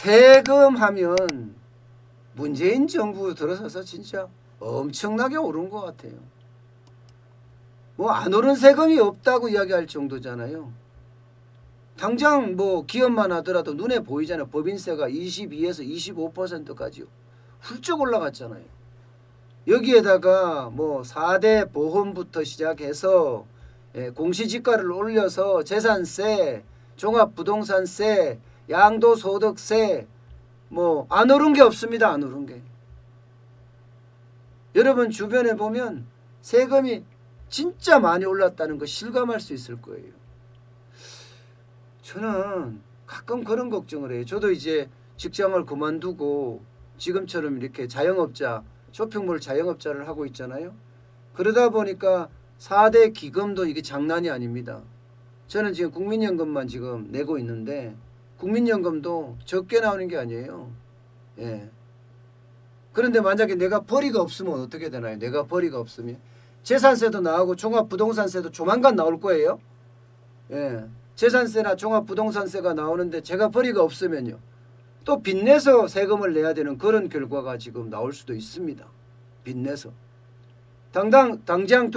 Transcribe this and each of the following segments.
세금 하면 문재인 정부 들어서서 진짜 엄청나게 오른 것 같아요. 뭐 안 오른 세금이 없다고 이야기할 정도잖아요. 당장 뭐 기업만 하더라도 눈에 보이잖아요. 법인세가 22에서 25%까지 훌쩍 올라갔잖아요. 여기에다가 뭐 4대 보험부터 시작해서 공시지가를 올려서 재산세, 종합부동산세, 양도소득세 뭐 안 오른 게 없습니다. 안 오른 게. 여러분 주변에 보면 세금이 진짜 많이 올랐다는 거 실감할 수 있을 거예요. 저는 가끔 그런 걱정을 해요. 저도 이제 직장을 그만두고 지금처럼 이렇게 자영업자, 쇼핑몰 자영업자를 하고 있잖아요. 그러다 보니까 4대 기금도 이게 장난이 아닙니다. 저는 지금 국민연금만 지금 내고 있는데 국민연금도 적게 나오는 게 아니에요. 예. 그런데 만약에 내가 벌이가 없으면 어떻게 되나요? 내가 벌이가 없으면 재산세도 나오고 종합부동산세도 조만간 나올 거예요. 예. 재산세나 종합부동산세가 나오는데 제가 벌이가 없으면요. 또 빚내서 세금을 내야 되는 그런 결과가 지금 나올 수도 있습니다. 빚내서. 당장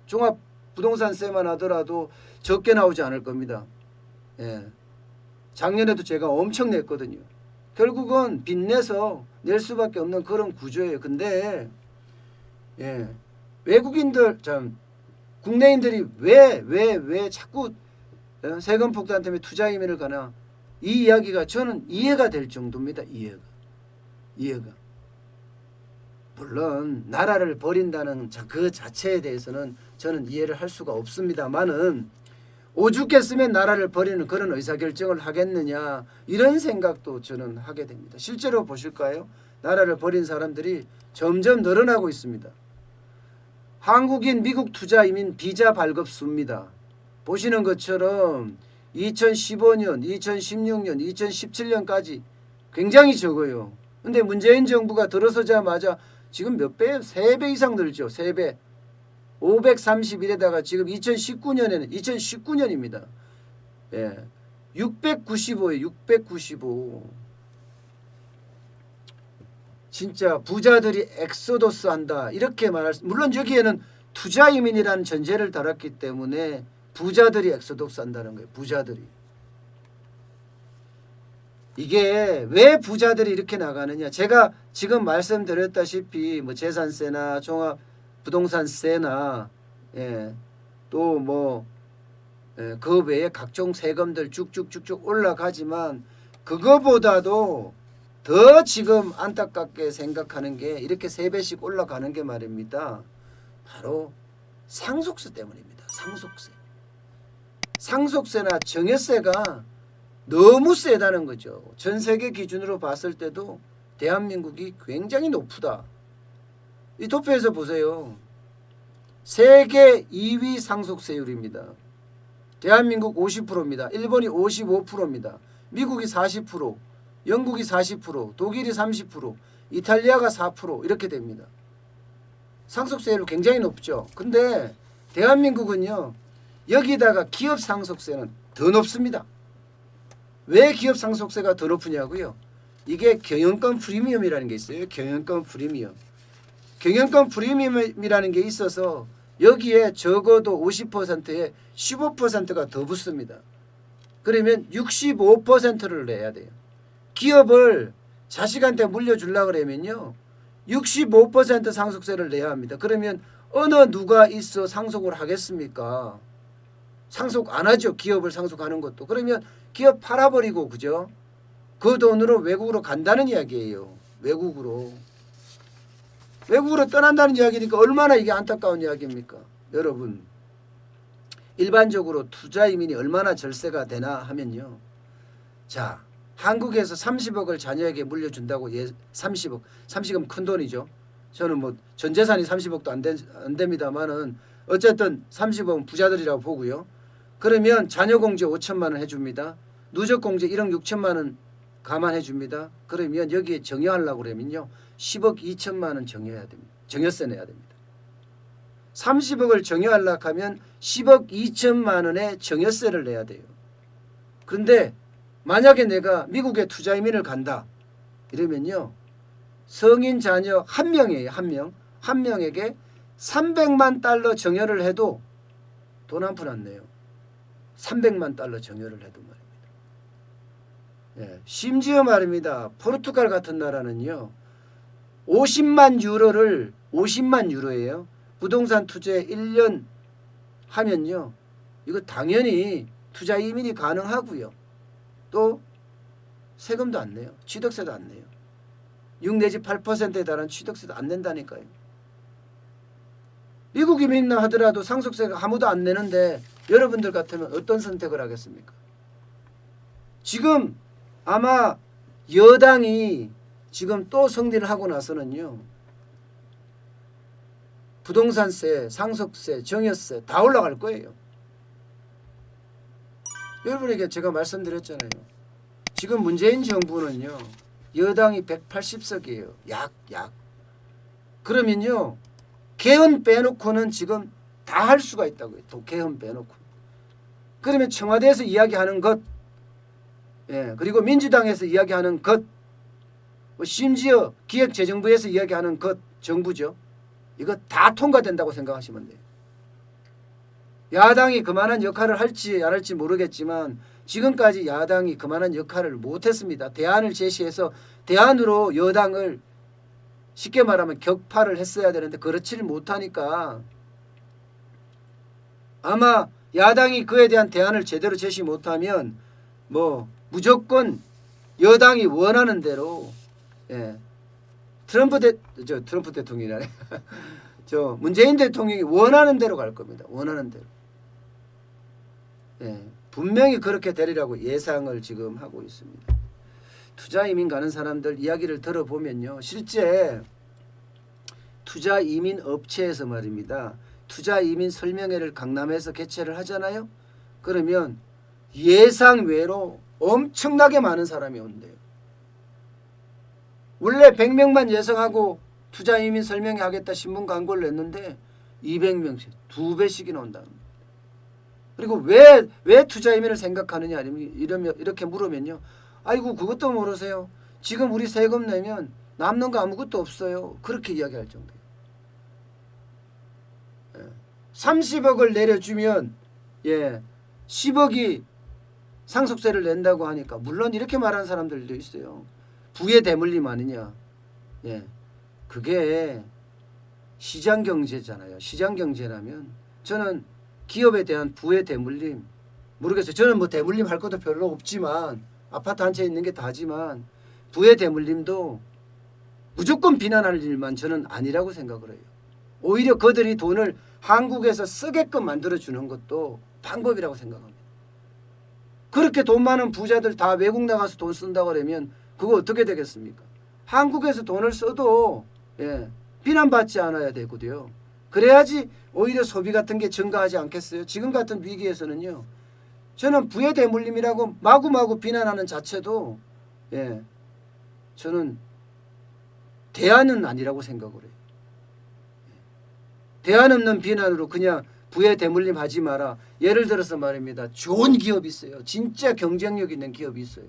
종합부동산세만 하더라도 적게 나오지 않을 겁니다. 예. 작년에도 제가 엄청 냈거든요. 결국은 빚내서 낼 수밖에 없는 그런 구조예요. 근데 예. 외국인들 국내인들이 왜 자꾸 세금 폭탄 때문에 투자 이민을 가나 이 이야기가 저는 이해가 될 정도입니다. 이해가. 물론 나라를 버린다는 그 자체에 대해서는 저는 이해를 할 수가 없습니다만은 오죽했으면 나라를 버리는 그런 의사결정을 하겠느냐 이런 생각도 저는 하게 됩니다. 실제로 보실까요? 나라를 버린 사람들이 점점 늘어나고 있습니다. 한국인 미국 투자 이민 비자 발급 수입니다. 보시는 것처럼 2015년, 2016년, 2017년까지 굉장히 적어요. 근데 문재인 정부가 들어서자마자 지금 몇 배예요? 3배 이상 늘죠. 3배. 531에다가 지금 2019년입니다. 예. 695예요. 695. 진짜 부자들이 엑소더스 한다. 이렇게 물론 여기에는 투자 이민이라는 전제를 달았기 때문에 부자들이 엑소더스 한다는 거예요. 부자들이. 이게 왜 부자들이 이렇게 나가느냐. 제가 지금 말씀드렸다시피 뭐 재산세나 종합부동산세나 또 뭐 그 외에 각종 세금들 쭉쭉쭉쭉 올라가지만 그거보다도 더 지금 안타깝게 생각하는 게 이렇게 3배씩 올라가는 게 말입니다. 바로 상속세 때문입니다. 상속세나 증여세가 너무 세다는 거죠. 전 세계 기준으로 봤을 때도 대한민국이 굉장히 높다. 이 도표에서 보세요. 세계 2위 상속세율입니다. 대한민국 50%입니다. 일본이 55%입니다. 미국이 40%, 영국이 40%, 독일이 30%, 이탈리아가 4% 이렇게 됩니다. 상속세율 굉장히 높죠. 근데 대한민국은요. 여기다가 기업 상속세는 더 높습니다. 왜 기업 상속세가 더 높으냐고요? 이게 경영권 프리미엄이라는 게 있어요. 경영권 프리미엄. 경영권 프리미엄이라는 게 있어서 여기에 적어도 50%에 15%가 더 붙습니다. 그러면 65%를 내야 돼요. 기업을 자식한테 물려주려고 그러면요. 65% 상속세를 내야 합니다. 그러면 어느 누가 있어 상속을 하겠습니까? 상속 안 하죠. 기업을 상속하는 것도. 그러면 기업 팔아버리고 그죠? 그 돈으로 외국으로 간다는 이야기예요. 외국으로 떠난다는 이야기니까 얼마나 이게 안타까운 이야기입니까? 여러분 일반적으로 투자 이민이 얼마나 절세가 되나 하면요. 자, 한국에서 30억을 자녀에게 물려준다고 30억 큰 돈이죠. 저는 뭐 전 재산이 30억도 안 됩니다만은 어쨌든 30억은 부자들이라고 보고요. 그러면 자녀공제 5천만 원 해줍니다. 누적공제 1억 6천만 원 감안해 줍니다. 그러면 여기에 정여하려고 그러면요. 10억 2천만 원 정여해야 됩니다. 정여세 내야 됩니다. 30억을 정여하려고 하면 10억 2천만 원의 정여세를 내야 돼요. 그런데 만약에 내가 미국에 투자 이민을 간다 이러면요. 성인 자녀 한 명이에요. 한 명에게 300만 달러 정여를 해도 돈 한 푼 안 내요. 300만 달러 정여를 해도 말입니다. 예, 심지어 말입니다. 포르투갈 같은 나라는요. 50만 유로예요. 부동산 투자에 1년 하면요. 이거 당연히 투자 이민이 가능하고요. 또 세금도 안 내요. 취득세도 안 내요. 6 내지 8%에 달하는 취득세도 안 낸다니까요. 미국 이민 하더라도 상속세가 아무도 안 내는데 여러분들 같으면 어떤 선택을 하겠습니까? 지금 아마 여당이 지금 또 승리를 하고 나서는요. 부동산세, 상속세, 정여세 다 올라갈 거예요. 여러분에게 제가 말씀드렸잖아요. 지금 문재인 정부는요. 여당이 180석이에요. 약. 그러면요. 개헌 빼놓고는 지금 다 할 수가 있다고요. 또 개헌 빼놓고. 그러면 청와대에서 이야기하는 것, 예, 그리고 민주당에서 이야기하는 것, 심지어 기획재정부에서 이야기하는 것, 정부죠. 이거 다 통과된다고 생각하시면 돼요. 야당이 그만한 역할을 할지 안 할지 모르겠지만 지금까지 야당이 그만한 역할을 못했습니다. 대안을 제시해서 대안으로 여당을 쉽게 말하면 격파를 했어야 되는데 그렇지를 못하니까 아마 야당이 그에 대한 대안을 제대로 제시 못하면 뭐 무조건 여당이 원하는 대로 예. 트럼프 대통령이라네. 저 문재인 대통령이 원하는 대로 갈 겁니다. 원하는 대로. 예. 분명히 그렇게 되리라고 예상을 지금 하고 있습니다. 투자 이민 가는 사람들 이야기를 들어보면요. 실제 투자 이민 업체에서 말입니다. 투자 이민 설명회를 강남에서 개최를 하잖아요. 그러면 예상 외로 엄청나게 많은 사람이 온대요. 원래 100명만 예상하고 투자 이민 설명회 하겠다 신문 광고를 냈는데 200명씩 2배씩이나 온답니다. 그리고 왜 투자 이민을 생각하느냐 이렇게 물으면요. 아이고 그것도 모르세요. 지금 우리 세금 내면 남는 거 아무것도 없어요. 그렇게 이야기할 정도예요. 30억을 내려주면 10억이 상속세를 낸다고 하니까 물론 이렇게 말하는 사람들도 있어요. 부의 대물림 아니냐. 그게 시장경제잖아요. 시장경제라면 저는 기업에 대한 부의 대물림 모르겠어요. 저는 뭐 대물림 할 것도 별로 없지만 아파트 한 채 있는 게 다지만 부의 대물림도 무조건 비난할 일만 저는 아니라고 생각을 해요. 오히려 그들이 돈을 한국에서 쓰게끔 만들어주는 것도 방법이라고 생각합니다. 그렇게 돈 많은 부자들 다 외국 나가서 돈 쓴다고 그러면 그거 어떻게 되겠습니까? 한국에서 돈을 써도 비난받지 않아야 되거든요. 그래야지 오히려 소비 같은 게 증가하지 않겠어요? 지금 같은 위기에서는요. 저는 부의 대물림이라고 마구마구 비난하는 자체도 저는 대안은 아니라고 생각을 해요. 대안 없는 비난으로 그냥 부의 대물림 하지 마라. 예를 들어서 말입니다. 좋은 기업이 있어요. 진짜 경쟁력 있는 기업이 있어요.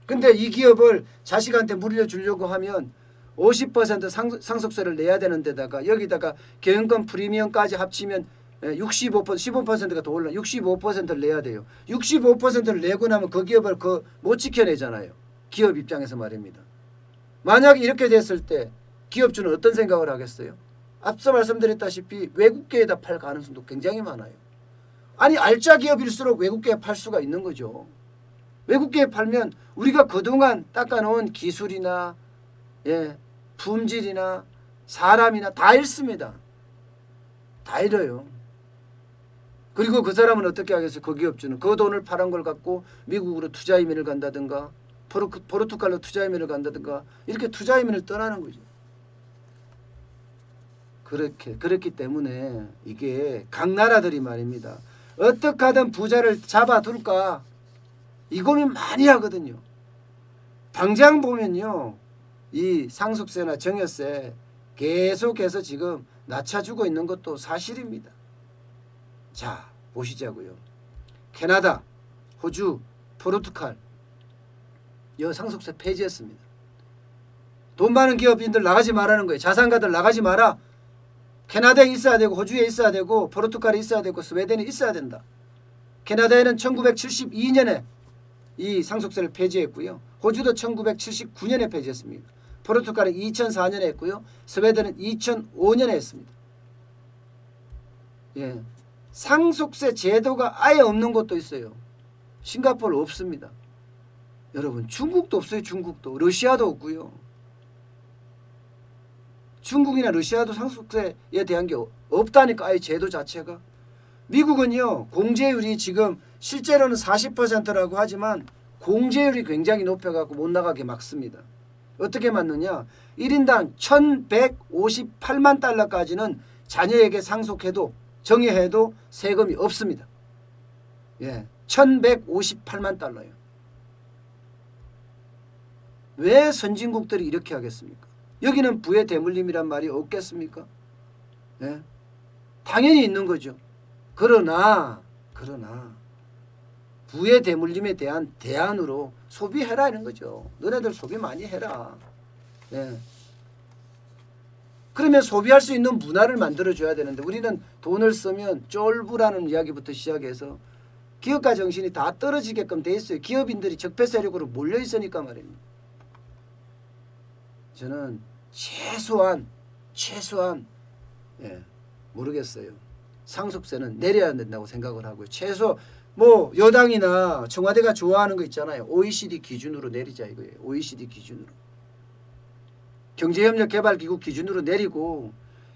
근데 이 기업을 자식한테 물려주려고 하면 50% 상속세를 내야 되는 데다가 여기다가 경영권 프리미엄까지 합치면 15%가 더 올라 65%를 내야 돼요. 65%를 내고 나면 그 기업을 못 지켜내잖아요. 기업 입장에서 말입니다. 만약 이렇게 됐을 때 기업주는 어떤 생각을 하겠어요? 앞서 말씀드렸다시피 외국계에다 팔 가능성도 굉장히 많아요. 아니 알짜 기업일수록 외국계에 팔 수가 있는 거죠. 외국계에 팔면 우리가 그동안 닦아놓은 기술이나 품질이나 사람이나 다 잃습니다. 다 잃어요. 그리고 그 사람은 어떻게 하겠어요? 그 기업주는 그 돈을 팔은 걸 갖고 미국으로 투자 이민을 간다든가 포르투갈로 투자 이민을 간다든가 이렇게 투자 이민을 떠나는 거죠. 그렇기 때문에 이게 각 나라들이 말입니다. 어떻게 하든 부자를 잡아둘까 이 고민 많이 하거든요. 당장 보면요. 이 상속세나 정여세 계속해서 지금 낮춰주고 있는 것도 사실입니다. 자 보시자고요. 캐나다, 호주, 포르투갈 여 상속세 폐지했습니다. 돈 많은 기업인들 나가지 말라는 거예요. 자산가들 나가지 마라. 캐나다에 있어야 되고 호주에 있어야 되고 포르투갈에 있어야 되고 스웨덴에 있어야 된다. 캐나다에는 1972년에 이 상속세를 폐지했고요. 호주도 1979년에 폐지했습니다. 포르투갈은 2004년에 했고요. 스웨덴은 2005년에 했습니다. 예. 상속세 제도가 아예 없는 곳도 있어요. 싱가포르 없습니다. 여러분 중국도 없어요. 중국도. 러시아도 없고요. 중국이나 러시아도 상속세에 대한 게 없다니까 아예 제도 자체가. 미국은요. 공제율이 지금 실제로는 40%라고 하지만 공제율이 굉장히 높여갖고 못 나가게 막습니다. 어떻게 막느냐. 1인당 1158만 달러까지는 자녀에게 상속해도 정의해도 세금이 없습니다. 예, 1158만 달러요. 왜 선진국들이 이렇게 하겠습니까? 여기는 부의 대물림이란 말이 없겠습니까? 예? 당연히 있는 거죠. 그러나 부의 대물림에 대한 대안으로 소비해라 이런 거죠. 너네들 소비 많이 해라. 예. 그러면 소비할 수 있는 문화를 만들어줘야 되는데 우리는 돈을 쓰면 쫄부라는 이야기부터 시작해서 기업가 정신이 다 떨어지게끔 돼 있어요. 기업인들이 적폐 세력으로 몰려 있으니까 말입니다. 저는 최소한 예, 모르겠어요. 상속세는 내려야 된다고 생각을 하고요. 최소 뭐 여당이나 청와대가 좋아하는 거 있잖아요. OECD 기준으로 내리자 이거예요. OECD 기준으로. 경제협력개발기구 기준으로 내리고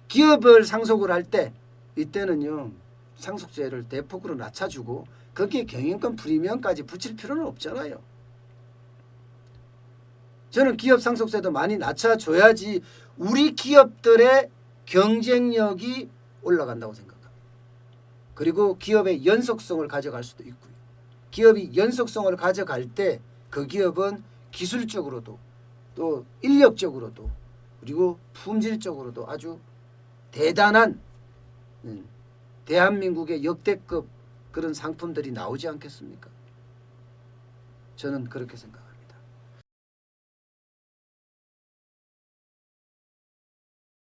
기업을 상속을 할 때 이때는요. 상속세를 대폭으로 낮춰주고 거기에 경영권 프리미엄까지 붙일 필요는 없잖아요. 저는 기업 상속세도 많이 낮춰줘야지 우리 기업들의 경쟁력이 올라간다고 생각합니다. 그리고 기업의 연속성을 가져갈 수도 있고요. 기업이 연속성을 가져갈 때 그 기업은 기술적으로도 또 인력적으로도 그리고 품질적으로도 아주 대단한 대한민국의 역대급 그런 상품들이 나오지 않겠습니까? 저는 그렇게 생각합니다.